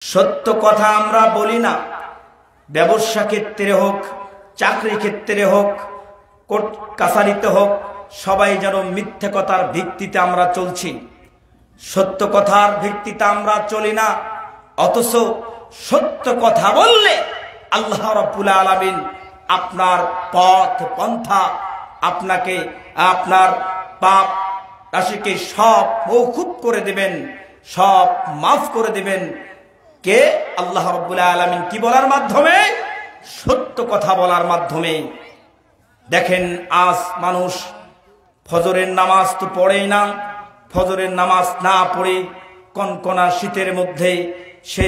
সত্য কথা আমরা বলি না, ব্যবসা ক্ষেত্রে হোক, চাকরি ক্ষেত্রে হোক, কোর্ট কাছারিতে হোক, সবাই যেন মিথ্যে কথার ভিত্তিতে আমরা চলছি, সত্য কথার ভিত্তিতে আমরা চলি না। অথচ সত্য কথা বললে আল্লাহ রাব্বুল আলামিন আপনার পথ পন্থা, আপনাকে আপনার পাপ রাশিকে সব মওকুফ করে দিবেন, সব মাফ করে দিবেন। কে? আল্লাহ রাব্বুল আলামিন। কি বলার মাধ্যমে? সত্য কথা বলার মাধ্যমে। দেখেন আজ মানুষ ফজরের নামাজ তো পড়েই না, ফজরের নামাজ না পড়ে কনকনা শীতের মধ্যে সে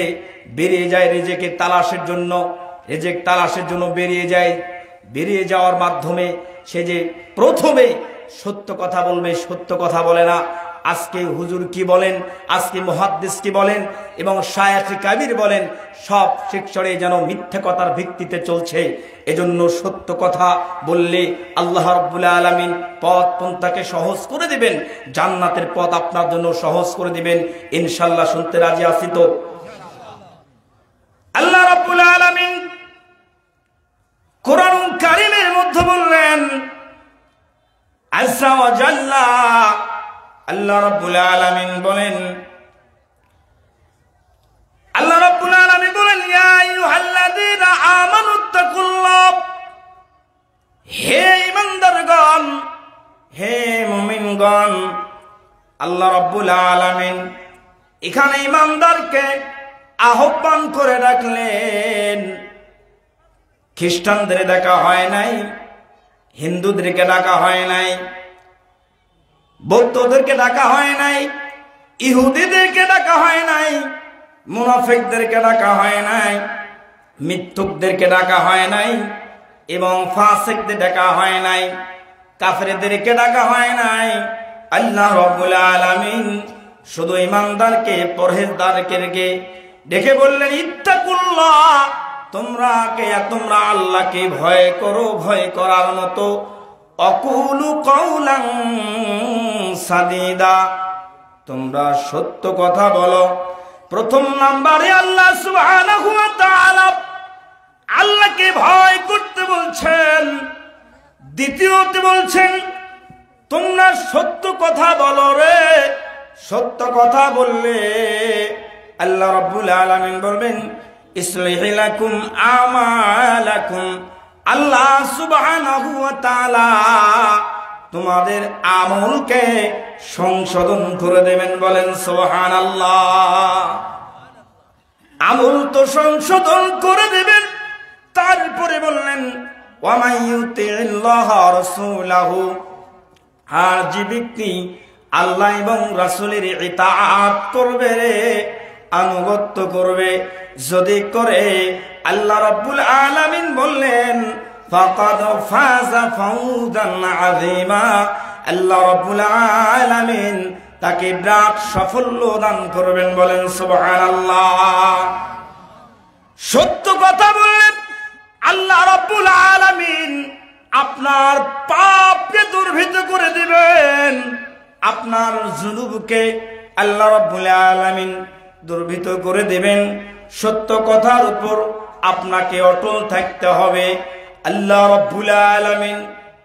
বেরিয়ে যায় রিজেকের তালাশের জন্য, রিজেক তালাশের জন্য বেরিয়ে যায়। বেরিয়ে যাওয়ার মাধ্যমে সে যে প্রথমে সত্য কথা বলবে, সত্য কথা বলে না। আজকে হুজুর কি বলেন, আজকে মুহাদ্দিস কি বলেন এবং শায়েখ কাবীর বলেন, সব শিক্ষরে যেন মিথ্যা কথার ভিত্তিতে চলছে। এজন্য সত্য কথা বললে আল্লাহ রাব্বুল আলামিন পথ পন্থাকে সহজ করে দিবেন, জান্নাতের পথ আপনার জন্য সহজ করে দিবেন ইনশাআল্লাহ। শুনতে রাজি আছি তো? আল্লাহ রাব্বুল আলামিন কোরআন কারীমের মধ্যে বললেন আযজা ওয়া জাল্লা, আল্লাহ রাব্বুল আলামিন বলেন, আল্লাহ রাব্বুল আলামিন বলেন ইয়া আইয়ুহাল্লাযীনা আমানুত্তাকুল্লাহ, হে ঈমানদারগণ, হে মুমিনগণ। আল্লাহ রাব্বুল আলামিন এখানে ঈমানদারকে আহ্বান করে রাখলেন। খ্রিস্টানদের ডাকা হয় নাই, হিন্দুদেরকে ডাকা হয় নাই, বৌদ্ধদেরকে ডাকা হয় নাই, ইহুদিদেরকে ডাকা হয় নাই, মুনাফিকদেরকে ডাকা হয় নাই, মিথ্যুকদেরকে ডাকা হয় নাই এবং ফাসিকদের ডাকা হয় নাই, কাফেরদেরকে ডাকা হয় নাই। আল্লাহ রাব্বুল আলামিন শুধু ঈমানদারকে, পরহেজগারকে ডেকে বললেন ইত্তাকুল্লাহ, তোমরা আল্লাহকে ভয় করো, ভয় করার মতো। অকুলু কওলান সাদীদা, তোমরা সত্য কথা বলো। প্রথম নম্বরে আল্লাহ সুবহানাহু ওয়া তাআলা আল্লাহকে ভয় করতে বলছেন। দ্বিতীয়তে বলছেন তোমরা সত্য কথা বলো রে। সত্য কথা বললে আল্লাহ রাব্বুল আলামিন বলবেন ইসলিহু লাকুম আমালাকুম, আল্লাহ সুবহানাহু ওয়া তাআলা তোমাদের আমলকে সংশোধন করে দেবেন। বলেন সুবহানাল্লাহ। আমল তো সংশোধন করে দেবেন। তারপরে বললেন ওয়া মান ইউতিল্লাহ রাসূলাহু, আর যে ব্যক্তি আল্লাহ এবং রাসূলের ইতাআত করবে, আনুগত্য করবে, যদি করে, আল্লাহ রাব্বুল আলামিন বললেন ফাকাদ ফাযা ফাওজান আযীমা, আল্লাহ রাব্বুল আলামিন তাকে বিরাট সাফল্য দান করবেন। বলেন সুবহানাল্লাহ। সত্য কথা বললেন আল্লাহ রাব্বুল আলামিন আপনার পাপকে দুর্ভিত করে দিবেন, আপনার যুনুবকে আল্লাহ রাব্বুল আলামিন দুর্ভিত করে দিবেন। সত্য কথার উপর আপনাকে অটল থাকতে হবে। আল্লাহ রাব্বুল আলামিন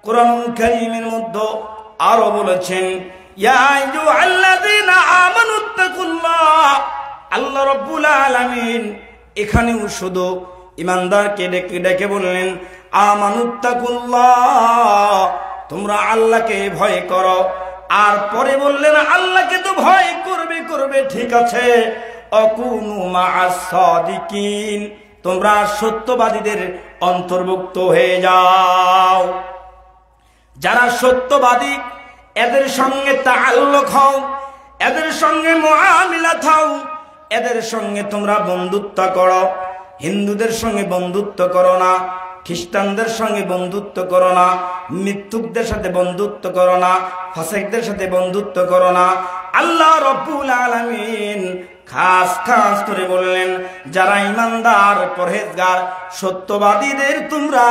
কোরআন কারীমের মধ্যে আরো বলেছেন ইয়া আইয়ুহাল্লাযীনা আমানুত্তাকুল্লাহ, আল্লাহ রাব্বুল আলামিন এখানেও শুধু ঈমানদারকে ডেকে বললেন আমানুত্তাকুল্লাহ, তোমরা আল্লাহকে ভয় করো। আর পরে বললেন আল্লাহকে তো ভয় করবে ঠিক আছে, অকুনু মা'আস সাদিকিন, তোমরা সত্যবাদীদের অন্তর্ভুক্ত হয়ে যাও। যারা সত্যবাদী এদের সঙ্গে তাআল্লুক হও, এদের সঙ্গে মুআমিলাত হও, এদের সঙ্গে তোমরা বন্ধুত্ব করো। হিন্দুদের সঙ্গে বন্ধুত্ব করো না, খ্রিস্টানদের সঙ্গে বন্ধুত্ব করো না, মিথ্যুকদের সাথে বন্ধুত্ব করো না, ফাসিকদের সাথে বন্ধুত্ব করো না। আল্লাহ রাব্বুল আলামিন খাস করে বললেন যারা ঈমানদার, পরহেজগার, সত্যবাদীদের তোমরা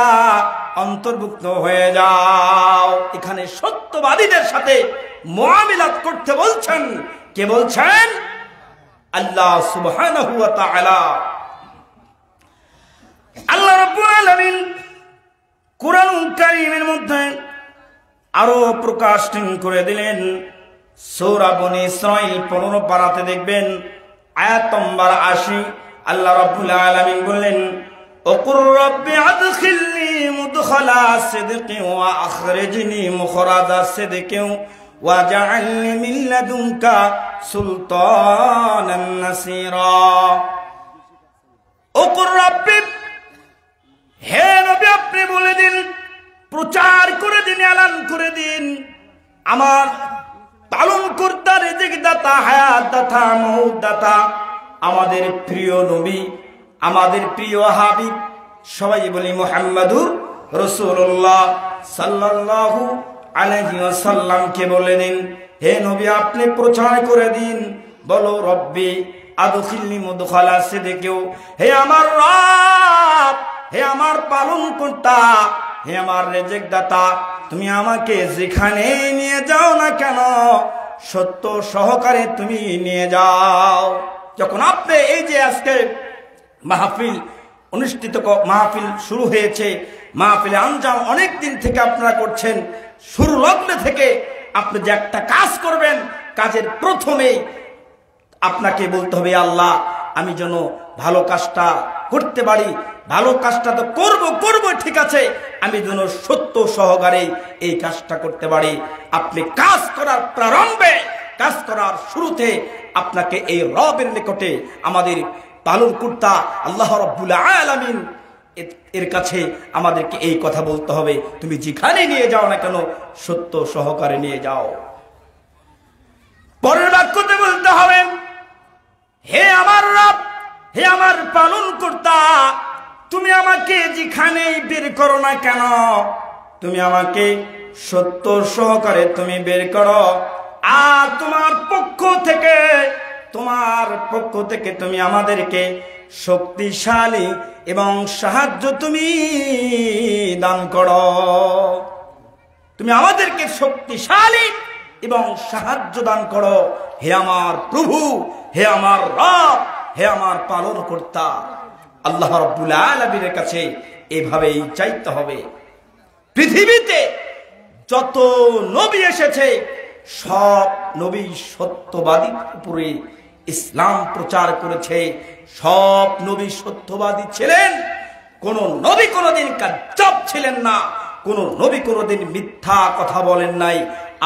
অন্তর্ভুক্ত হয়ে যাও। এখানে সত্যবাদীদের সাথে মুআমিলাত করতে বলছেন। কে বলছেন? আল্লাহ সুবহানাহু ওয়া তাআলা আল্লাহ রাব্বুল আলামিন কুরআনুল কারীমের মধ্যে আরো প্রকাশ করে দিলেন। সূরা বনী ইসরাঈল 15 পারাতে দেখবেন আয়াত নম্বর 80 আল্লাহ রাব্বুল আলামিন বললেন, ওকুর রব্বি আদখিলনি মুদখালা সিদকিন ওয়া আখরিজনি মুখরাজা সিদকিন ওয়াজআলনি মিন লাদুনকা সুলতানান নাসীরা। ওকুর রব্বি, হে নবী আপনি বলে দিন, প্রচার করে দিন, এলান করে দিন, আমার পালন কর্তা, রিজিক দাতা, হায়াত দাতা, মউত দাতা, আমাদের প্রিয় নবী, আমাদের প্রিয় হাবিব, সবাই বলি মুহাম্মাদুর রাসূলুল্লাহ সাল্লাল্লাহু আলাইহি ওয়াসাল্লামকে বলে দিন, হে নবী আপনি প্রচার করে দিন, বলো রব্বি আদখিলনি মুদখালা সিদকিন, হে আমার রব, হে আমার পালন কর্তা, হে আমার রিজিক দাতা, তুমি আমাকে যেখানে নিয়ে যাও না কেন সত্য সহকারে তুমি নিয়ে যাও। যখন আপনি এই যে আজকে মাহফিল অনুষ্ঠিত, মাহফিল শুরু হয়েছে, মাহফিলে আঞ্জাম অনেক দিন থেকে আপনারা করছেন, শুরু লগ্ন থেকে আপনি যে একটা কাজ করবেন, কাজের প্রথমেই আপনাকে বলতে হবে আল্লাহ আমি যেন ভালো কাজটা করতে পারি, ভালো কাজটা তো করব ঠিক আছে, আমি যেন সত্য সহকারে এই কাজটা করতে পারি। আপনি কাজ করার প্রারম্ভে, কাজ করার শুরুতে আপনাকে এই রবের নিকটে, আমাদের পালন কর্তা আল্লাহ রাব্বুল আলামিন এর কাছে আমাদেরকে এই কথা বলতে হবে, তুমি যেখানে নিয়ে যাও না কেন সত্য সহকারে নিয়ে যাও। পরের বাক্যতে বলতে হবে, হে আমার রব, হে আমার পালন কর্তা, তুমি আমাকে যেখানেই বের করো না কেন, তুমি আমাকে সত্য সহকারে তুমি বের করো, আর তোমার পক্ষ থেকে তুমি আমাদেরকে শক্তিশালী এবং সাহায্য তুমি দান করো, তুমি আমাদেরকে শক্তিশালী এবং সাহায্য দান করো, হে আমার প্রভু, হে আমার রব, হে আমার পালন কর্তা। আল্লাহ রাব্বুল আলামিনের কাছে এভাবেই চাইতে হবে। পৃথিবীতে যত নবী এসেছে সব নবী সত্যবাদীর উপরে ইসলাম প্রচার করেছে, সব নবী সত্যবাদী ছিলেন, কোন নবী কোনদিন কায্যাব ছিলেন না, কোন নবী কোনদিন মিথ্যা কথা বলেন নাই।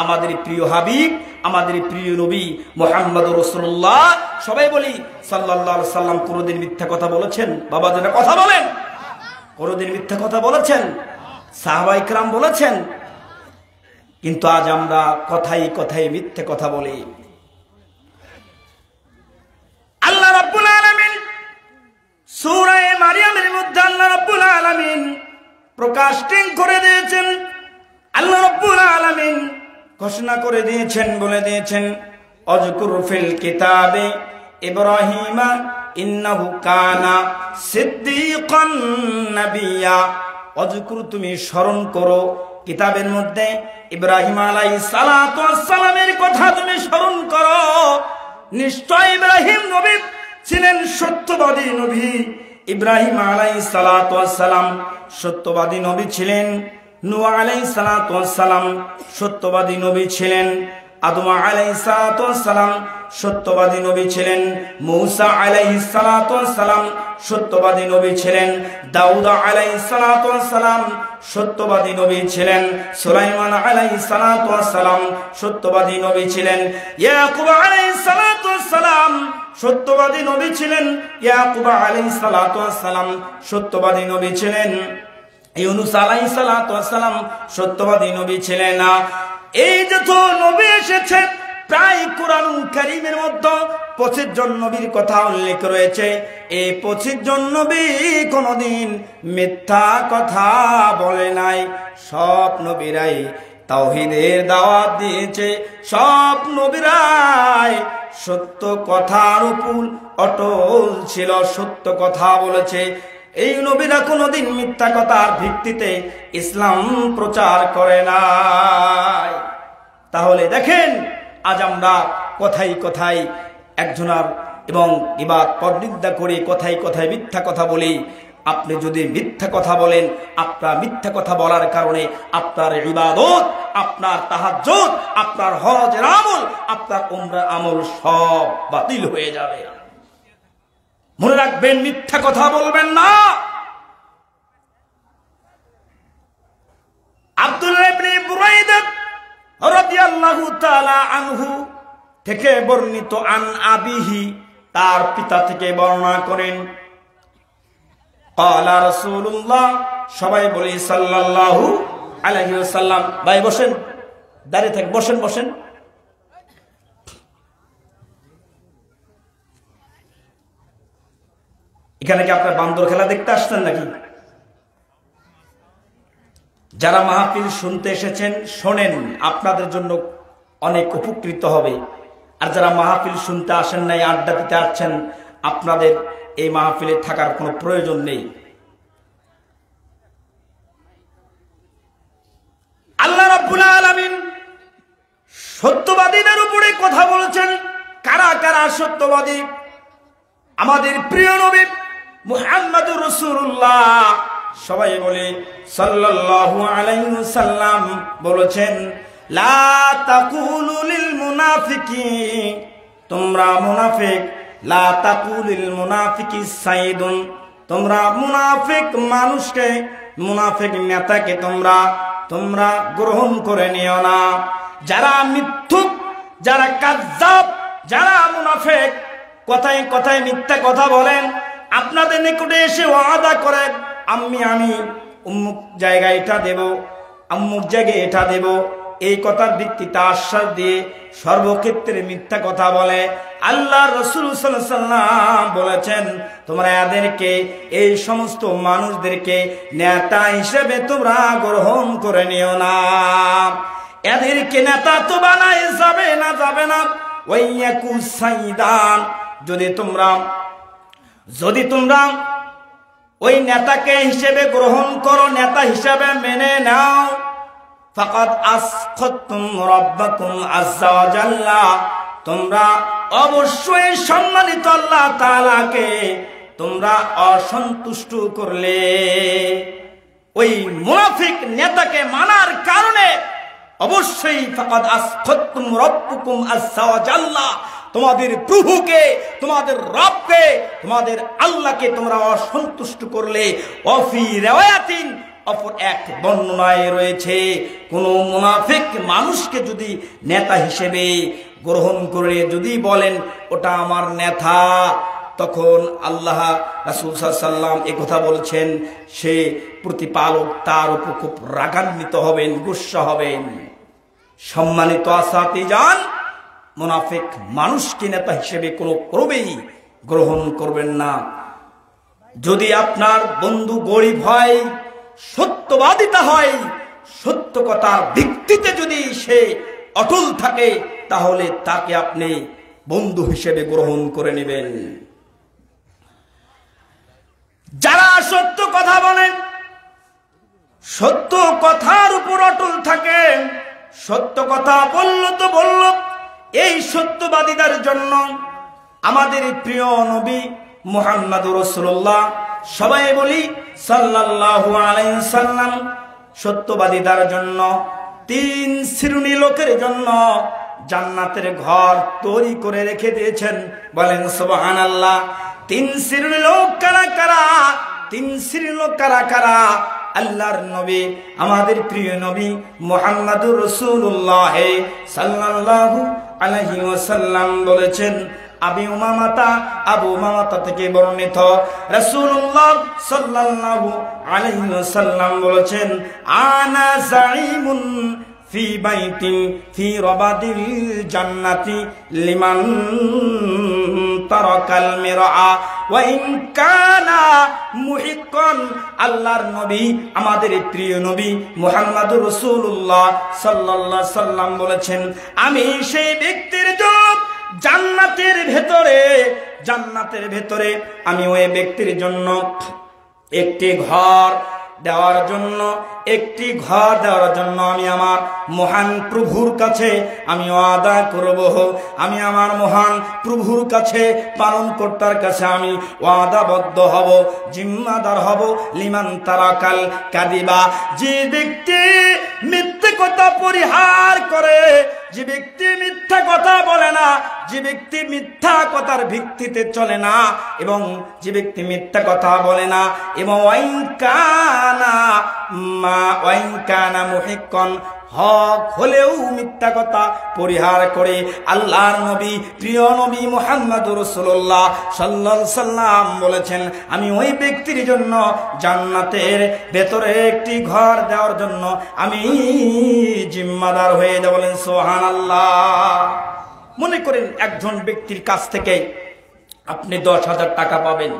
আমাদের প্রিয় হাবিব, আমাদের প্রিয় নবী মুহাম্মদুর রাসূলুল্লাহ, সবাই বলি সাল্লাল্লাহু আলাইহি সাল্লাম কোনদিন মিথ্যা কথা বলেছেন? বাবা যারা কথা বলেন, কোনদিন মিথ্যা কথা বলেছেন? সাহাবায়ে কেরাম বলেছেন? কিন্তু আজ আমরা কথায় কথায় মিথ্যে কথা বলি। আল্লাহ রাব্বুল আলামিন সূরা মারিয়ামের মধ্যে আল্লাহ রাব্বুল আলামিন প্রকাশ করে দিয়েছেন, আল্লাহ রাব্বুল আলামিন ঘোষণা করে দিয়েছেন, বলে দিয়েছেন, আযকুর ফিল কিতাবে ইব্রাহিমা ইন্নাহু কানা সিদ্দীকান নাবিয়্যা। আযকুর তুমি স্মরণ করো, কিতাবের মধ্যে ইব্রাহিম আলাইহিস সালাতু ওয়াস সালামের কথা তুমি স্মরণ করো। নিশ্চয় ইব্রাহিম নবী ছিলেন সত্যবাদী নবী। ইব্রাহিম আলাইহিস সালাতু ওয়াস সালাম সত্যবাদী নবী ছিলেন। নূহ আলাইহিস সালাতু ওয়াস সালাম সত্যবাদী নবী ছিলেন। আদম আলাইহিস সালাতু ওয়াস সালাম সত্যবাদী নবী ছিলেন। মূসা আলাইহিস সালাতু ওয়াস সালাম সত্যবাদী নবী ছিলেন। দাউদ আলাইহিস সালাতু ওয়াস সালাম সত্যবাদী নবী ছিলেন। সুলাইমান আলাইহিস সালাতু ওয়াস সালাম সত্যবাদী নবী ছিলেন। ইয়াকুব আলাইহিস সালাতু ওয়াস সালাম সত্যবাদী নবী ছিলেন। ইয়াকুব আলাইহিস সালাতু ওয়াস সালাম সত্যবাদী নবী ছিলেন। ইউনূস আলাইহিস সালাতু ওয়াস সালাম সত্যবাদী নবী ছিলেন। এই যত নবী এসেছে প্রায় কুরআনুল কারীমের মধ্যে 25 জন নবীর কথা উল্লেখ রয়েছে। এই 25 জন নবী কোনদিন মিথ্যা কথা বলে নাই। সব নবীরাই তাওহীদের দাওয়াত দিয়েছে, সব নবীরাই সত্য কথার উপর অটল ছিল, সত্য কথা বলেছে। এই নবীরা কোনদিন মিথ্যা কথার ভিত্তিতে ইসলাম প্রচার করে নাই। তাহলে দেখেন আজ আমরা কথাই কথাই একজনার এবং গীবত পরনিন্দা করে কথায় কথায় মিথ্যা কথা বলি। আপনি যদি মিথ্যা কথা বলেন, আপনার মিথ্যা কথা বলার কারণে আপনার ইবাদত, আপনার তাহাজ্জুদ, আপনার হজের আমল, আপনার উমরা আমল সব বাতিল হয়ে যাবে। মনে রাখবেন, মিথ্যা কথা বলবেন না। আব্দুল্লাহ ইবনে বুরাইদা রাদিয়াল্লাহু তাআলা আনহু থেকে বর্ণিত, আন আবিহি, তার পিতা থেকে বর্ণনা করেন, ক্বালা রাসূলুল্লাহ, সবাই বলি সাল্লাল্লাহু আলাইহি ওয়াসাল্লাম। ভাই বসেন, দাঁড়িয়ে থাক, বসেন বসেন। এখানে কি আপনার বান্দর খেলা দেখতে আসছেন নাকি? যারা মাহফিল শুনতে এসেছেন শোনেন, আপনাদের জন্য অনেক উপকৃত হবে। আর যারা মাহফিল শুনতে আসেন নাই, আড্ডা দিতে আসছেন, আপনাদের এই মাহফিলে থাকার কোনো প্রয়োজন নেই। আল্লাহ রাব্বুল আলামিন সত্যবাদীদের উপরে কথা বলেছেন। কারা কারা সত্যবাদী? আমাদের প্রিয় নবী মুহাম্মদুর রাসূলুল্লাহ, সবাই বলে সাল্লাল্লাহু আলাইহি ওয়াসাল্লাম বলেছেন, লা তাকুলু লিল মুনাফিকি, তোমরা মুনাফিক, লা তাকুলিল মুনাফিকি সাইদুন, তোমরা মুনাফিক মানুষকে, মুনাফিক নেতাকে তোমরা গ্রহণ করে নিও না। যারা মিথ্যুক, যারা কাযযাব, যারা মুনাফিক, কথায় কথায় মিথ্যা কথা বলেন, আপনাদের নিকটে এসে ওয়াদা করেন, আমি অমুক জায়গায় এটা দেব, অমুক জায়গায় এটা দেব, এই কথার ভিত্তিতে আশ্বাস দিয়ে সর্বক্ষেত্রে মিথ্যা কথা বলে। আল্লাহ রাসূল সাল্লাল্লাহু আলাইহি ওয়াসাল্লাম বলেছেন, তোমরা এদেরকে, এই সমস্ত মানুষদেরকে নেতা হিসেবে তোমরা গ্রহণ করে নিও না। এদেরকে নেতা তো বানায় যাবে না। ওয়াইয়াকু সাইদান, যদি তোমরা ওই নেতাকে হিসেবে গ্রহণ করো, নেতা হিসেবে মেনে নাও, ফাকাদ আসখাতুম রাব্বাকুম আযজা ওয়া জাল্লা, তোমরা অবশ্যই সম্মানিত আল্লাহ তাআলাকে তোমরা অসন্তুষ্ট করলে। ওই মুনাফিক নেতাকে মানার কারণে অবশ্যই ফাকাদ আসখাতুম রাব্বুকুম আযজা ওয়া জাল্লা, তোমাদের প্রভুকে, তোমাদের রবকে, তোমাদের আল্লাহকে তোমরা অসন্তুষ্ট করলে। ওয়াফি রিওয়ায়াতিন, অপর এক বর্ণনায় রয়েছে, কোন মুনাফিক মানুষকে যদি নেতা হিসেবে গ্রহণ করে যদি বলেন ওটা আমার নেতা, তখন আল্লাহ রাসূল সাল্লাল্লাহু আলাইহি ওয়াসাল্লাম এই কথা বলছেন, সে প্রতিপালক তার উপর খুব রাগান্বিত হবেন, গুসা হবেন। সম্মানিত আসাতিজান, মুনাফিক মানুষকে নেতা হিসেবে কোনো ক্রমেই গ্রহণ করবেন না। যদি আপনার বন্ধু গরিব হয়, সত্যবাদিতা হয়, সত্য কথার ভিত্তিতে যদি সে অটল থাকে, তাহলে তাকে আপনি বন্ধু হিসেবে গ্রহণ করে নেবেন। যারা সত্য কথা বলেন, সত্য কথার উপর অটল থাকে, সত্য কথা বলল তো বলল, এই সত্যবাদীদের জন্য আমাদের প্রিয় নবী মুহাম্মদুর রাসূলুল্লাহ, সবাই বলি সাল্লাল্লাহু আলাইহি ওয়াসাল্লাম, সত্যবাদীদের জন্য, 3 শ্রেণী লোকের জন্য জান্নাতের ঘর তৈরি করে রেখে দিয়েছেন। বলেন সুবহানাল্লাহ। 3 শ্রেণী লোক কারা কারা? 3 শ্রেণী লোক কারা কারা? আল্লাহর নবী, আমাদের প্রিয় নবী মুহাম্মদুর রাসূলুল্লাহ সাল্লাল্লাহু আলাইহি ওয়াসাল্লাম বলেছেন, আবু উমামাতা থেকে বর্ণিত, রাসূলুল্লাহ সাল্লাল্লাহু আলাইহি ওয়াসাল্লাম বলেছেন, আনা যাইমুন ফি বাইতিন ফি রাবাদিল জান্নাতি লিমান তারাকাল মিরআ ওয়া ইন কানা মুহিক্কান। আল্লাহর নবী, আমাদের প্রিয় নবী মুহাম্মদুর রাসূলুল্লাহ সাল্লাল্লাহু আলাইহি ওয়াসাল্লাম বলেছেন, আমি সেই ব্যক্তির জন্য জান্নাতের ভেতরে আমি ওই ব্যক্তির জন্য একটি ঘর দেওয়ার জন্য, একটি ঘর দেওয়ার জন্য আমি আমার মহান প্রভুর কাছে আমি ওয়াদা করব। আমি আমার মহান প্রভুর কাছে, পালনকর্তার কাছে আমি ওয়াদাবদ্ধ হব, জিম্মাদার হব। লিমান তারাকাল কাদিবা, যে ব্যক্তি মিথ্যে কথা পরিহার করে, যে ব্যক্তি মিথ্যা কথা বলে না, যে ব্যক্তি মিথ্যা কথার ভিত্তিতে চলে না, এবং যে ব্যক্তি মিথ্যা কথা বলে না, এবং ওয়াইনকানা মুহিক্কন, হক হলেও মিথ্যা কথা পরিহার করে। আল্লাহর নবী, প্রিয় নবী মুহাম্মদুর রাসূলুল্লাহ সাল্লাল্লাহু আলাইহি সাল্লাম বলেছেন, আমি ওই ব্যক্তির জন্য জান্নাতের ভেতরে একটি ঘর দেওয়ার জন্য আমি জিম্মাদার হয়ে যাব। বলেন সুবহানাল্লাহ। মনে করেন একজন ব্যক্তির কাছ থেকে আপনি 10,000 টাকা পাবেন,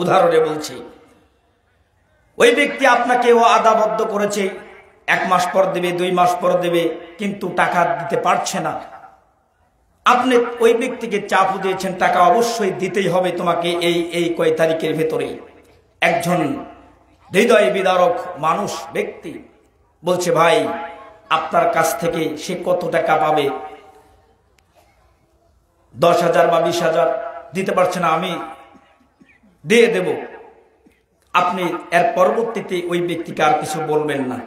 উদাহরণে বলছি। ওই ব্যক্তি আপনাকে ওয়াদাবদ্ধ করেছে 1 মাস পর দেবে, 2 মাস পর দেবে, কিন্তু টাকা দিতে পারছে না। আপনি ওই ব্যক্তিকে চাপ দিয়েছেন, টাকা অবশ্যই দিতেই হবে তোমাকে এই কয় তারিখের ভেতরে। একজন হৃদয় বিদারক মানুষ, ব্যক্তি বলছে, ভাই আপনার কাছ থেকে সে কত টাকা পাবে, 10,000 বা 20,000 দিতে পারছে না, আমি দিয়ে দেব। আপনি এর পরবর্তীতে ওই ব্যক্তিকে আর কিছু বলবেন না।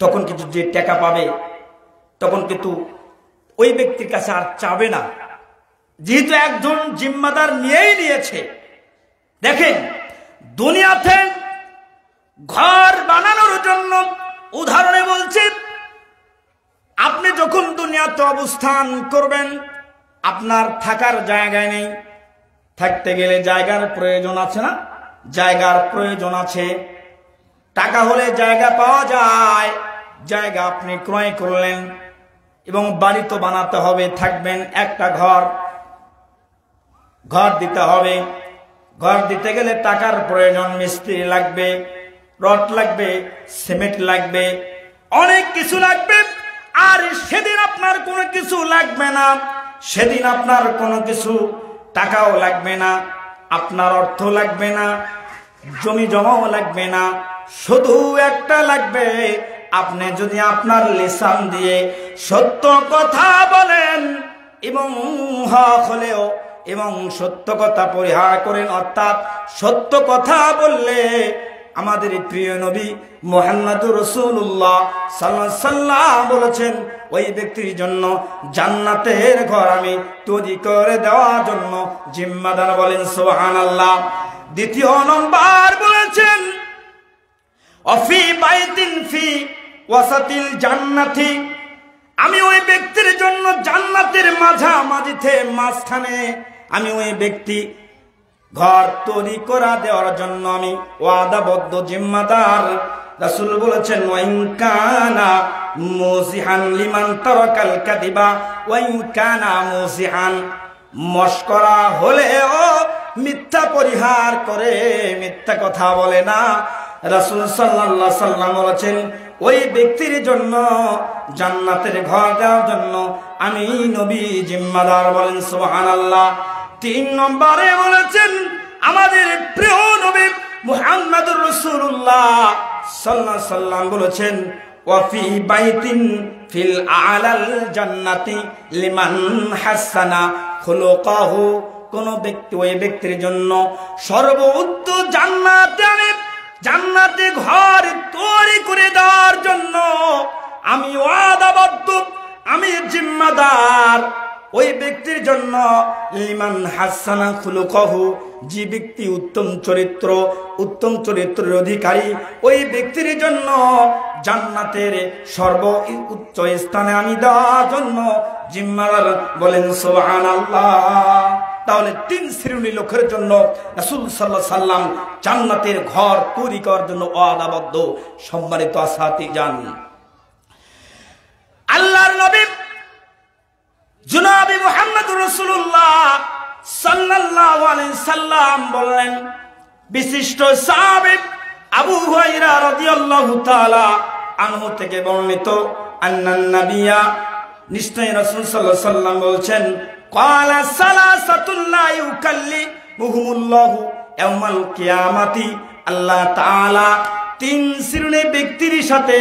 তখন কিছু যে টাকা পাবে, তখন কিন্তু ওই ব্যক্তির কাছে আর চাবে না, যেহেতু একজন জিম্মাদার নিয়েই নিয়েছে। দেখেন, দুনিয়াতে ঘর বানানোর জন্য, উদাহরণে বলছি, আপনি যখন দুনিয়াতে অবস্থান করবেন, আপনার থাকার জায়গায় নেই, থাকতে গেলে জায়গার প্রয়োজন আছে না? জায়গার প্রয়োজন আছে। টাকা হলে জায়গা পাওয়া যায়, জায়গা আপনি ক্রয় করলেন, এবং বাড়ি তো বানাতে হবে, থাকবেন, একটা ঘর দিতে হবে। ঘর দিতে গেলে টাকার প্রয়োজন, মিস্ত্রি লাগবে, রড লাগবে, সিমেন্ট লাগবে, অনেক কিছু লাগবে। আর সেদিন আপনার কোনো কিছু লাগবে না, সেদিন আপনার কোনো কিছু টাকাও লাগবে না, আপনার অর্থ লাগবে না, জমি জমাও লাগবে না, শুধু একটা লাগবে, আপনি যদি আপনার লিসান দিয়ে সত্য কথা বলেন এবং হক হলেও এবং সত্য কথা পরিহার করেন, অর্থাৎ সত্য কথা বললে আমাদের প্রিয় নবী মুহাম্মদুর রাসূলুল্লাহ সাল্লাল্লাহু আলাইহি সাল্লাম বলেছেন, ওই ব্যক্তির জন্য জান্নাতের ঘর আমি তৈরি করে দেওয়ার জন্য জিম্মাদার। বলেন সুবহানাল্লাহ। দ্বিতীয় নম্বর বলেছেন, অফি বাইতিন ফি ওয়াসাতিল জান্নাতি, আমি ওই ব্যক্তির জন্য জান্নাতের মাঝামাঝিতে, মাঝখানে আমি ওই ব্যক্তি ঘর তৈরি করা দেওয়ার জন্য আমি ওয়াদাবদ্ধ, জিম্মাদার। রাসূল বলেছেন, ওয়াইন কানা মুজিহান লিমান তারাকাল কাদিবা ওয়াইন কানা মুজিহান, মশকরা হলেও মিথ্যা পরিহার করে, মিথ্যা কথা বলে না। রাসূল সাল্লাল্লাহু আলাইহি সাল্লাম বলেছেন, ওই ব্যক্তির জন্য জান্নাতের ঘর দেওয়ার জন্য আমি নবী জিম্মাদার। বলেন সুবহানাল্লাহ। 3 নম্বরে বলেছেন আমাদের প্রিয় নবী মুহাম্মদুর রাসূলুল্লাহ সাল্লাল্লাহু আলাইহি সাল্লাম বলেছেন, ওয়াফি বাইতিন ফিল আলাল জান্নাতি লিমান হাসানা খুলুকাহু, কোন ব্যক্তি ওই ব্যক্তির জন্য সর্বোচ্চ জান্নাতে ঘর তৈরি করে দেওয়ার জন্য আমি ওয়াদাবদ্ধ, আমি জিম্মাদার। ওই ব্যক্তির জন্য লিমান হাসানা খুলুকাহু, যে ব্যক্তি উত্তম চরিত্রের অধিকারী, ওই ব্যক্তির জন্য জান্নাতের সর্বোচ্চ স্থানে আমি দেওয়ার জন্য জিম্মাদার। বলেন সুবহানাল্লাহ। তাহলে 3 শ্রেণীর লোকের জন্য রাসূল সাল্লাল্লাহু আলাইহি সাল্লাম জান্নাতের ঘর তৈরি করার জন্য ওয়াদাবদ্ধ। সম্মানিত সাথীগণ, আল্লাহর নবী জনাবে মুহাম্মদুর রাসূলুল্লাহ সাল্লাল্লাহু আলাইহি সাল্লাম বললেন, বিশিষ্ট সাহাবী আবু হুরায়রা রাদিয়াল্লাহু তাআলা আনহু থেকে বর্ণিত, আন্নান নাবিয়্যা, নিশ্চয় রাসূল সাল্লাল্লাহু আলাইহি সাল্লাম বলছেন, ক্বালা সালাসাতুল লা ইউকাল্লিমুহুমুল্লাহু ইয়াওমাল কিয়ামাতি, আল্লাহ তাআলা তিন শ্রেণীর ব্যক্তির সাথে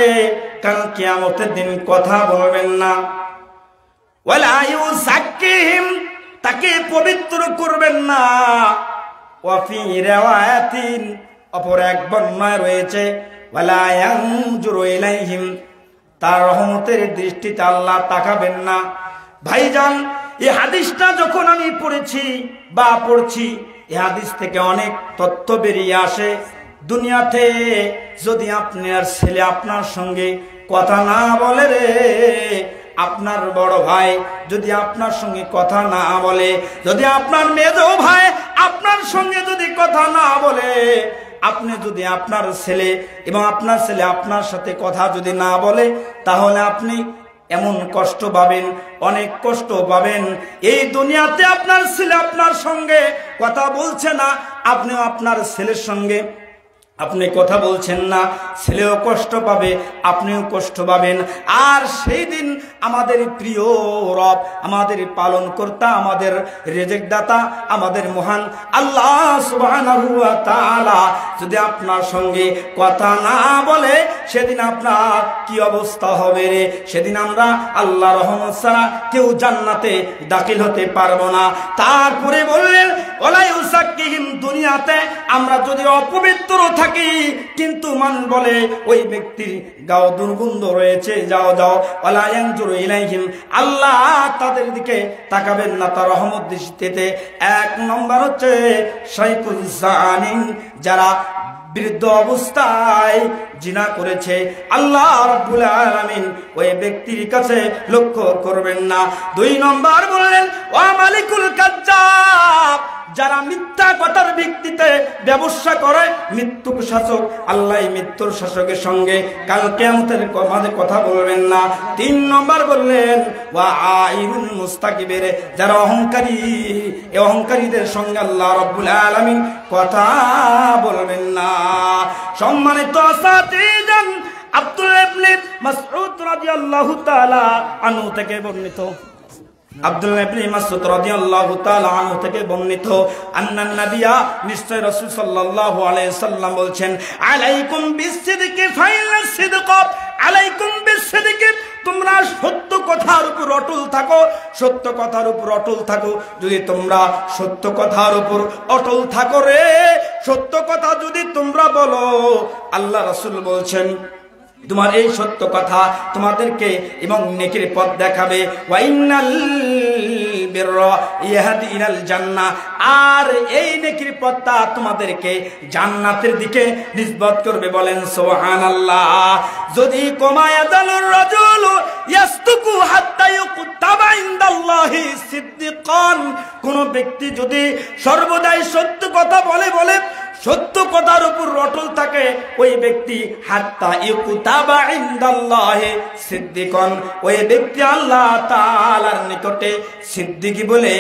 কাল কিয়ামতের দিন কথা বলবেন না। ওয়ালা ইউযাক্কিহিম, তাকে পবিত্র করবেন না। ওয়া ফি রিওয়ায়াতিন, অপর এক বর্ণনায় রয়েছে ওয়ালা ইয়ানজুরু ইলাইহিম, তার রহমতের দৃষ্টিতে আল্লাহ তাকাবেন না। ভাইজান, এই হাদিসটা যখন আমি পড়েছি বা পড়ছি, এই হাদিস থেকে অনেক তথ্য বেরিয়ে আসে। দুনিয়াতে যদি আপনার ছেলে আপনার সঙ্গে কথা না বলে রে, আপনার বড় ভাই যদি আপনার সঙ্গে কথা না বলে, যদি আপনার মেজো ভাই আপনার সঙ্গে যদি কথা না বলে, আপনি যদি আপনার ছেলে এবং আপনার ছেলে আপনার সাথে কথা যদি না বলে, তাহলে আপনি এমন কষ্ট পাবেন, অনেক কষ্ট পাবেন। এই দুনিয়াতে আপনার ছেলে আপনার সঙ্গে কথা বলছে না, আপনিও আপনার ছেলের সঙ্গে আপনি কথা বলছেন না, ছেলেও কষ্ট পাবে, আপনিও কষ্ট পাবেন। আর সেই দিন আমাদের প্রিয় রব, আমাদের পালন কর্তা, আমাদের রিজিক দাতা, আমাদের মহান আল্লাহ সুবহানাহু ওয়া তাআলা যদি আপনার সঙ্গে কথা না বলে, সেদিন আপনার কি অবস্থা হবে রে? সেদিন আমরা আল্লাহর রহমত ছাড়া কেউ জান্নাতে দাখিল হতে পারবো না। তারপরে বললেন ওয়ালা ইউযাক্কিহিম, দুনিয়াতে আমরা যদি অপবিত্র থাকি কিন্তু মানুষ বলে ওই ব্যক্তির গাও দুর্গন্ধ রয়েছে, যাও যাও, ওয়ালা ইয়ানজুরু ইলাইহিম, আল্লাহ তাদের দিকে তাকাবেন না তার রহমত দৃষ্টিতে। এক নম্বর হচ্ছে শাইখুল জানিন, যারা বৃদ্ধ অবস্থায় জিনা করেছে, আল্লাহ রাব্বুল আলামিন ওই ব্যক্তির কাছে লক্ষ্য করবেন না। দুই নম্বর বললেন ওয়া মালিকুল কাজ্জাব, যারা মিথ্যা কথার ভিত্তিতে ব্যবসা করে, মৃত্যুর শাসক আল্লাহ মৃত্যুর শাসকের সঙ্গে কাল কিয়ামতের মাঝে কথা বলবেন না। তিন নম্বর বললেন ওয়া আইরুল মুস্তাকিবির, যারা অহংকারী, এই অহংকারীদের সঙ্গে আল্লাহ রাব্বুল আলামিন কথা বলবেন না। সম্মানিত সাথীজন, আব্দুল্লাহ ইবনে মাসউদ রাদিয়াল্লাহু তাআলা আনহু থেকে বর্ণিত, আব্দুল্লাহ ইবনে মাসউদ রাদিয়াল্লাহু তাআলা আনহু থেকে বর্ণিত, আন্নান নবিয়া, নিশ্চয় রাসূল সাল্লাল্লাহু আলাইহি সাল্লাম বলছেন, আলাইকুম বিসসিদকি ফাইনাস সিদক, আলাইকুম বিসসিদকি, তোমরা সত্য কথার উপর অটল থাকো, সত্য কথার উপর অটল থাকো। যদি তোমরা সত্য কথার উপর অটল থাকো রে, সত্য কথা যদি তোমরা বলো, আল্লাহ রাসূল বলছেন তোমার এই সত্য কথা তোমাদেরকে এবং নেকির পথ দেখাবে। ওয়া ইন্নাল বিররা ইয়াহদি ইলাল জান্নাহ, আর এই নেকির পথটা তোমাদেরকে জান্নাতের দিকে নিসবত করবে। বলেন সুবহানাল্লাহ। যদি কমায়াদালুর রাজুল ইয়াসতুকু হাত্তা ইউকতাবা ইনদাল্লাহি সিদ্দিকান, কোন ব্যক্তি যদি সর্বদাই সত্য কথা বলে বলে সত্য কথার উপর অটল থাকে, ওই ব্যক্তি হাত্তা ইউকতাবা ইনদাল্লাহি সিদ্দিকান, ওই ব্যক্তি আল্লাহ তাআলার নিকটে সিদ্দিকী বলে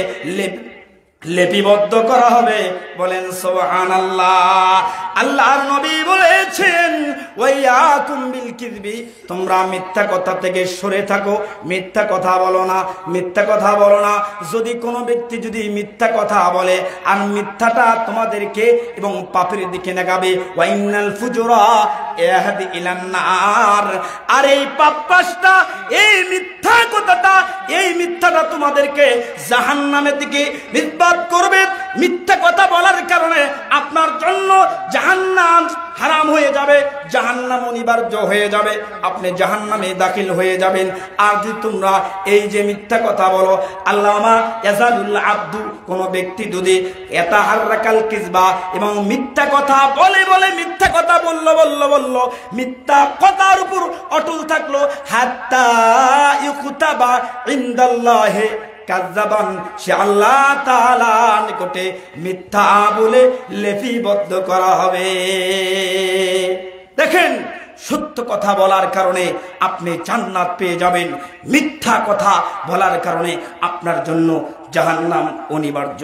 লিপিবদ্ধ করা হবে। বলেন সুবহানাল্লাহ। আল্লাহর নবী বলেছেন ওয়াইয়াকুম বিল কিযবি, তোমরা মিথ্যা কথা থেকে সরে থাকো, মিথ্যা কথা বলো না, মিথ্যা কথা বলো না। যদি কোনো ব্যক্তি যদি মিথ্যা কথা বলে আর মিথ্যাটা তোমাদেরকে এবং পাপের দিকে নেগাবে, ওয়া ইন্নাল ফুজুরা ইয়াহদি ইলান নার, আর এই পাপটা, এই মিথ্যা কথাটা, এই মিথ্যাটা তোমাদেরকে জাহান্নামের দিকে নির্বাত করবে। মিথ্যা কথা বলার কারণে আপনার জন্য জাহান্নাম হারাম হয়ে যাবে, জাহান্নাম অনিবার্য হয়ে যাবে, আপনি জাহান্নামে দাখিল হয়ে যাবেন। আর যদি তোমরা এই যে মিথ্যা কথা বলো, আল্লামা ইয়াজালুল আব্দু, কোন ব্যক্তি যদি ইয়াতাহাররাকাল কিযবা, এবং মিথ্যা কথা বলে বলে মিথ্যা কথা বলল মিথ্যা কথার উপর অটল থাকলো, হাত্তা ইউকতাবা ইনদাল্লাহি কাযযাবান, সে আল্লাহ তাআলার নিকটে মিথ্যা বলে লিপিবদ্ধ করা হবে। দেখেন, সত্য কথা বলার কারণে আপনি জান্নাত পেয়ে যাবেন, মিথ্যা কথা বলার কারণে আপনার জন্য জাহান্নাম অনিবার্য।